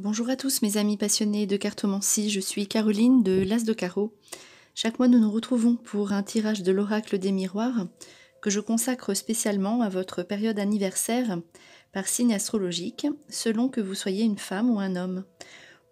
Bonjour à tous mes amis passionnés de cartomancie, je suis Caroline de l'As de Carreau. Chaque mois nous nous retrouvons pour un tirage de l'oracle des miroirs que je consacre spécialement à votre période anniversaire par signe astrologique selon que vous soyez une femme ou un homme.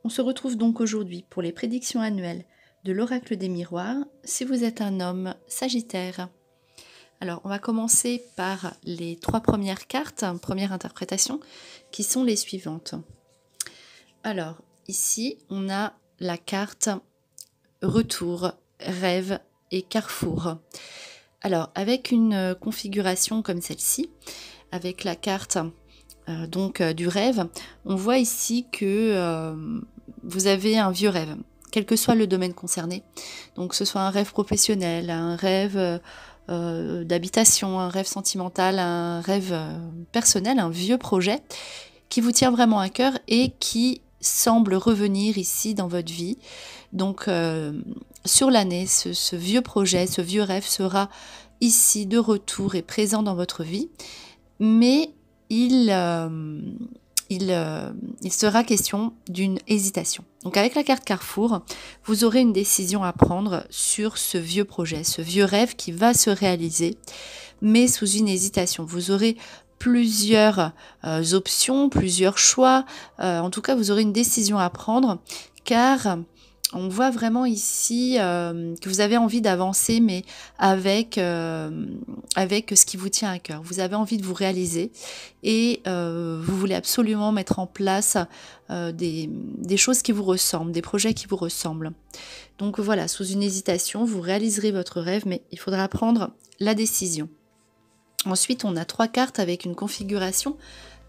On se retrouve donc aujourd'hui pour les prédictions annuelles de l'oracle des miroirs si vous êtes un homme Sagittaire. Alors on va commencer par les 3 premières cartes, première interprétation, qui sont les suivantes. Alors, ici, on a la carte Retour, Rêve et Carrefour. Alors, avec une configuration comme celle-ci, avec la carte du rêve, on voit ici que vous avez un vieux rêve, quel que soit le domaine concerné. Donc, que ce soit un rêve professionnel, un rêve d'habitation, un rêve sentimental, un rêve personnel, un vieux projet qui vous tient vraiment à cœur et qui semble revenir ici dans votre vie. Donc sur l'année, ce vieux projet, ce vieux rêve sera ici de retour et présent dans votre vie, mais il sera question d'une hésitation. Donc avec la carte Carrefour, vous aurez une décision à prendre sur ce vieux projet, ce vieux rêve qui va se réaliser, mais sous une hésitation. Vous aurez plusieurs options, plusieurs choix. En tout cas, vous aurez une décision à prendre car on voit vraiment ici que vous avez envie d'avancer, mais avec ce qui vous tient à cœur. Vous avez envie de vous réaliser et vous voulez absolument mettre en place des choses qui vous ressemblent, des projets qui vous ressemblent. Donc voilà, sous une hésitation, vous réaliserez votre rêve, mais il faudra prendre la décision. Ensuite, on a 3 cartes avec une configuration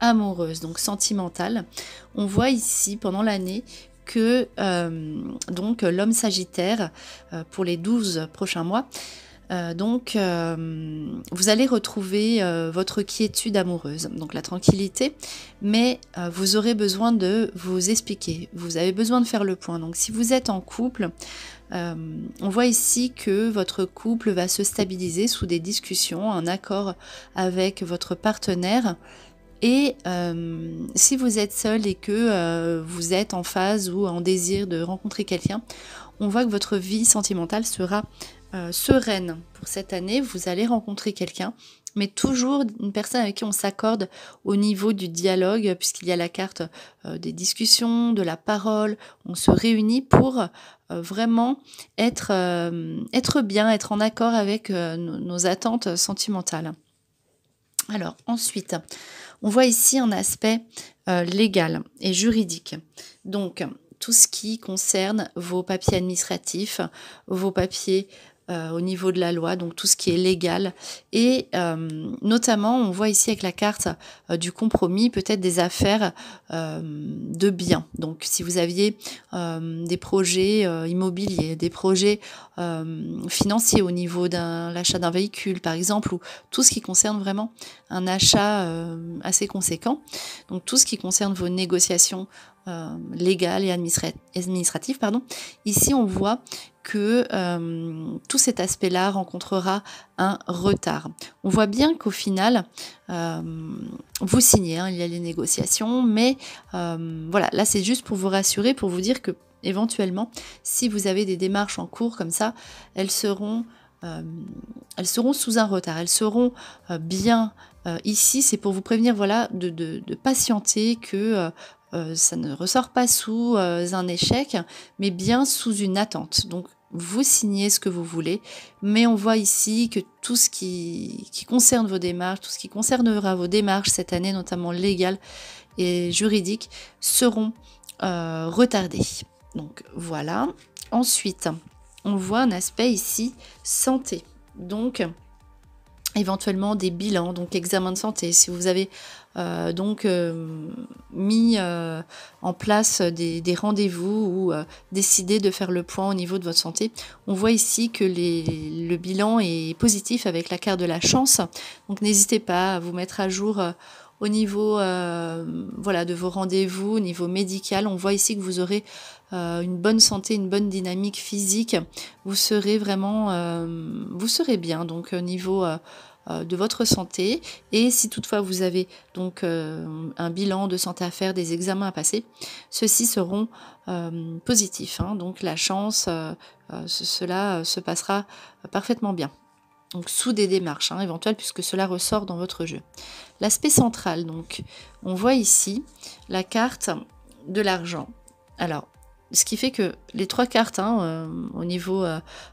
amoureuse, donc sentimentale. On voit ici, pendant l'année, que l'homme Sagittaire, pour les 12 prochains mois, vous allez retrouver votre quiétude amoureuse, donc la tranquillité, mais vous aurez besoin de vous expliquer, vous avez besoin de faire le point. Donc si vous êtes en couple, on voit ici que votre couple va se stabiliser sous des discussions, un accord avec votre partenaire. Et si vous êtes seul et que vous êtes en phase ou en désir de rencontrer quelqu'un, on voit que votre vie sentimentale sera sereine pour cette année. Vous allez rencontrer quelqu'un, mais toujours une personne avec qui on s'accorde au niveau du dialogue, puisqu'il y a la carte des discussions, de la parole. On se réunit pour vraiment être bien, être en accord avec nos attentes sentimentales. Alors ensuite, on voit ici un aspect légal et juridique. Donc tout ce qui concerne vos papiers administratifs, vos papiers au niveau de la loi, donc tout ce qui est légal. Et notamment, on voit ici avec la carte du compromis, peut-être des affaires de biens. Donc si vous aviez des projets immobiliers, des projets financiers au niveau de l'achat d'un véhicule, par exemple, ou tout ce qui concerne vraiment un achat assez conséquent. Donc tout ce qui concerne vos négociations légales et administratives. Ici, on voit que tout cet aspect-là rencontrera un retard. On voit bien qu'au final, vous signez, il y a les négociations, mais voilà, là c'est juste pour vous rassurer, pour vous dire que éventuellement, si vous avez des démarches en cours comme ça, elles seront sous un retard, elles seront bien ici, c'est pour vous prévenir voilà, de patienter, que ça ne ressort pas sous un échec, mais bien sous une attente. Donc vous signez ce que vous voulez, mais on voit ici que tout ce qui concerne vos démarches, tout ce qui concernera vos démarches cette année, notamment légales et juridiques, seront retardés. Donc voilà. Ensuite, on voit un aspect ici santé. Donc éventuellement des bilans, donc examen de santé. Si vous avez mis en place des rendez-vous ou décidé de faire le point au niveau de votre santé, on voit ici que le bilan est positif avec la carte de la chance. Donc n'hésitez pas à vous mettre à jour au niveau de vos rendez-vous, au niveau médical. On voit ici que vous aurez une bonne santé, une bonne dynamique physique. Vous serez vraiment, vous serez bien. Donc au niveau de votre santé. Et si toutefois vous avez donc un bilan de santé à faire, des examens à passer, ceux-ci seront positifs, hein. Donc la chance, cela se passera parfaitement bien. Donc sous des démarches éventuelles, puisque cela ressort dans votre jeu. L'aspect central, donc on voit ici la carte de l'argent. Alors, ce qui fait que les 3 cartes au niveau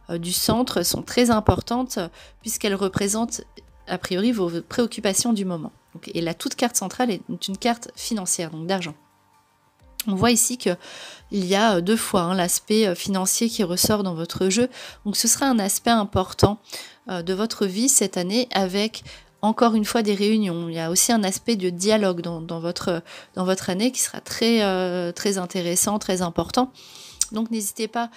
du centre sont très importantes, puisqu'elles représentent a priori vos préoccupations du moment. Donc, et la toute carte centrale est une carte financière, donc d'argent. On voit ici qu'il y a 2 fois l'aspect financier qui ressort dans votre jeu. Donc ce sera un aspect important de votre vie cette année, avec encore une fois des réunions. Il y a aussi un aspect de dialogue dans votre année qui sera très intéressant, très important. Donc n'hésitez pas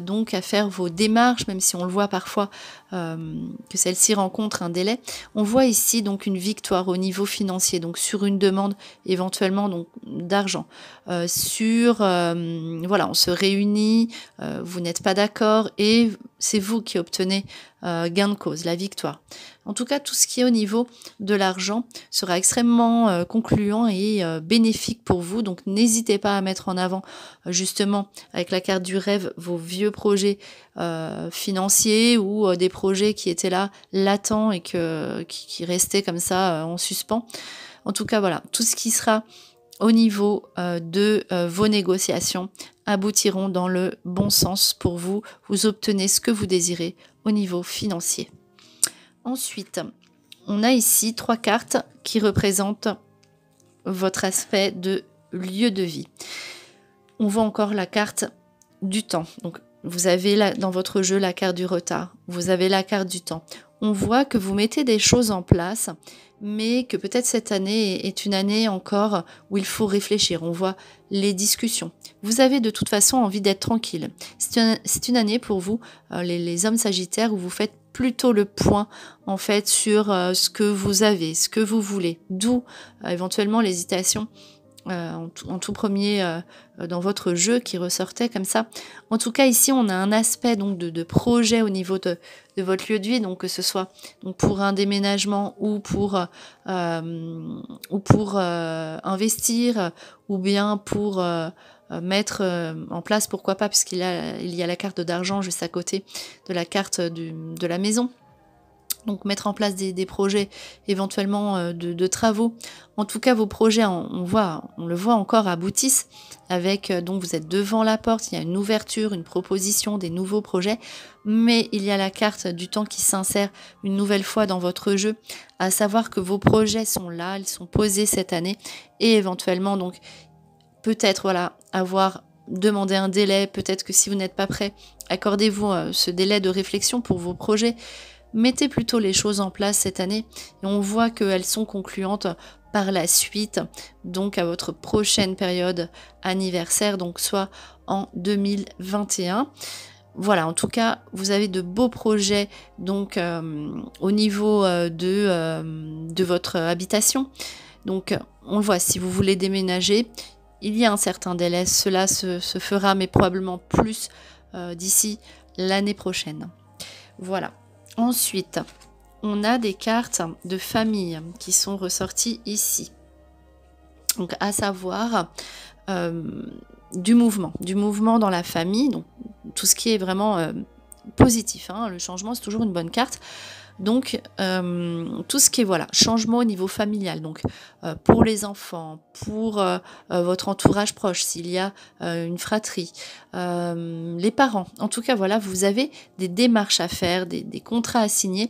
donc à faire vos démarches, même si on le voit parfois que celle-ci rencontre un délai. On voit ici donc une victoire au niveau financier, donc sur une demande éventuellement donc d'argent. Voilà, on se réunit, vous n'êtes pas d'accord et c'est vous qui obtenez gain de cause, la victoire. En tout cas, tout ce qui est au niveau de l'argent sera extrêmement concluant et bénéfique pour vous. Donc n'hésitez pas à mettre en avant justement avec la carte du rêve vos vieux projets financiers ou des projets qui étaient là latents et qui restaient comme ça en suspens. En tout cas, voilà, tout ce qui sera au niveau de vos négociations aboutiront dans le bon sens pour vous. Vous obtenez ce que vous désirez au niveau financier. Ensuite, on a ici 3 cartes qui représentent votre aspect de lieu de vie. On voit encore la carte du temps. Donc, vous avez dans votre jeu la carte du retard. Vous avez la carte du temps. On voit que vous mettez des choses en place, mais que peut-être cette année est une année encore où il faut réfléchir. On voit les discussions. Vous avez de toute façon envie d'être tranquille. C'est une année pour vous, les hommes sagittaires, où vous faites plutôt le point en fait sur ce que vous avez, ce que vous voulez. D'où éventuellement l'hésitation en tout premier dans votre jeu qui ressortait comme ça. En tout cas, ici, on a un aspect donc de projet au niveau de votre lieu de vie, donc que ce soit donc pour un déménagement ou pour investir, ou bien pour mettre en place, pourquoi pas, puisqu'il y a la carte d'argent juste à côté de la carte de la maison. Donc mettre en place des projets éventuellement de travaux. En tout cas, vos projets, on le voit encore, aboutissent avec, donc vous êtes devant la porte, il y a une ouverture, une proposition, des nouveaux projets, mais il y a la carte du temps qui s'insère une nouvelle fois dans votre jeu, à savoir que vos projets sont là, ils sont posés cette année, et éventuellement, donc peut-être avoir demandé un délai, peut-être que si vous n'êtes pas prêt, accordez-vous ce délai de réflexion pour vos projets. Mettez plutôt les choses en place cette année et on voit qu'elles sont concluantes par la suite, donc à votre prochaine période anniversaire, donc soit en 2021. Voilà, en tout cas, vous avez de beaux projets donc au niveau de votre habitation. Donc on le voit, si vous voulez déménager, il y a un certain délai, cela se fera, mais probablement plus d'ici l'année prochaine. Voilà. Ensuite, on a des cartes de famille qui sont ressorties ici. Donc, à savoir du mouvement dans la famille, donc tout ce qui est vraiment positif. Le changement, c'est toujours une bonne carte. Donc, tout ce qui est changement au niveau familial, donc pour les enfants, pour votre entourage proche, s'il y a une fratrie, les parents. En tout cas, vous avez des démarches à faire, des contrats à signer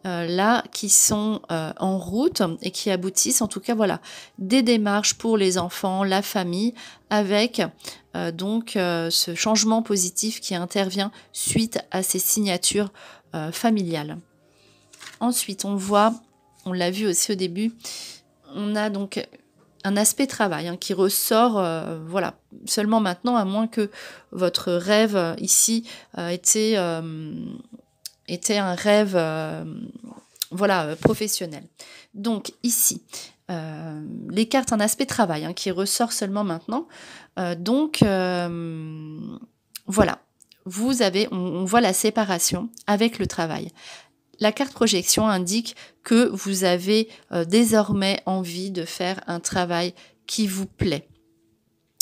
là qui sont en route et qui aboutissent. En tout cas, des démarches pour les enfants, la famille, avec ce changement positif qui intervient suite à ces signatures familiales. Ensuite, on l'a vu aussi au début, on a donc un aspect travail qui ressort seulement maintenant, à moins que votre rêve ici était un rêve professionnel. Donc ici, les cartes, un aspect travail qui ressort seulement maintenant. On voit la séparation avec le travail. la carte projection indique que vous avez désormais envie de faire un travail qui vous plaît.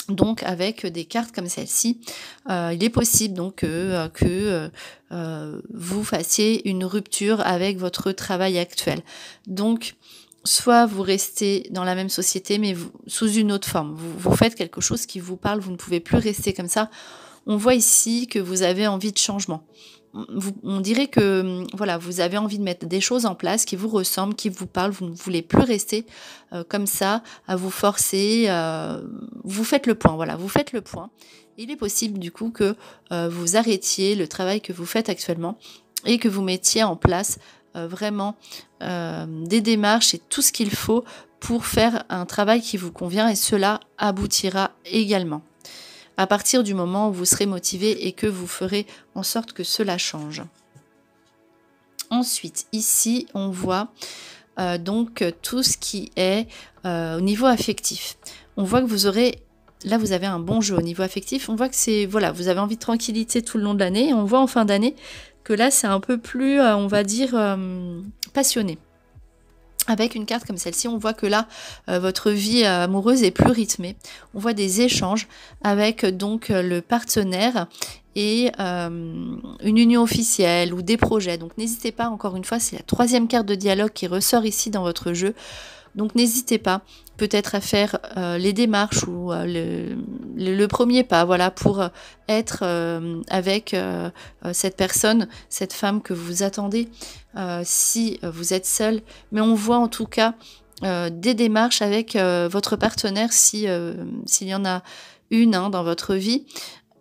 Donc avec des cartes comme celle-ci, il est possible donc que vous fassiez une rupture avec votre travail actuel. Donc soit vous restez dans la même société mais sous une autre forme. Vous faites quelque chose qui vous parle, vous ne pouvez plus rester comme ça. On voit ici que vous avez envie de changement. On dirait que voilà, vous avez envie de mettre des choses en place qui vous ressemblent, qui vous parlent, vous ne voulez plus rester comme ça, à vous forcer, vous faites le point, voilà, vous faites le point. Il est possible du coup que vous arrêtiez le travail que vous faites actuellement et que vous mettiez en place vraiment des démarches et tout ce qu'il faut pour faire un travail qui vous convient, et cela aboutira également à partir du moment où vous serez motivé et que vous ferez en sorte que cela change. Ensuite, ici, on voit donc tout ce qui est au niveau affectif. On voit que vous aurez, là vous avez un bon jeu au niveau affectif, on voit que c'est, voilà, vous avez envie de tranquillité tout le long de l'année, et on voit en fin d'année que là c'est un peu plus, on va dire, passionné. Avec une carte comme celle-ci, on voit que là, votre vie amoureuse est plus rythmée. On voit des échanges avec donc le partenaire et une union officielle ou des projets. Donc n'hésitez pas, encore une fois, c'est la troisième carte de dialogue qui ressort ici dans votre jeu. Donc n'hésitez pas peut-être à faire les démarches ou le premier pas, voilà, pour être avec cette personne, cette femme que vous attendez, si vous êtes seul. Mais on voit en tout cas des démarches avec votre partenaire s'il y en a une dans votre vie.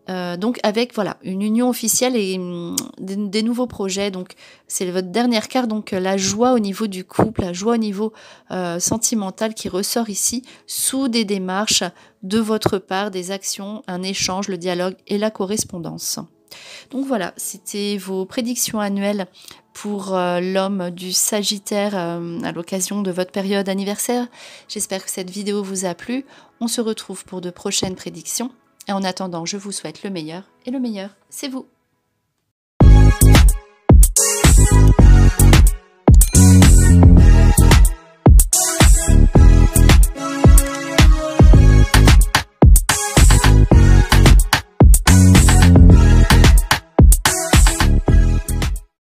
Donc avec voilà une union officielle et des nouveaux projets. Donc c'est votre dernière carte, donc la joie au niveau du couple, la joie au niveau sentimental qui ressort ici sous des démarches de votre part, des actions, un échange, le dialogue et la correspondance. Donc voilà, c'était vos prédictions annuelles pour l'homme du Sagittaire à l'occasion de votre période anniversaire. J'espère que cette vidéo vous a plu. On se retrouve pour de prochaines prédictions. Et en attendant, je vous souhaite le meilleur, et le meilleur, c'est vous.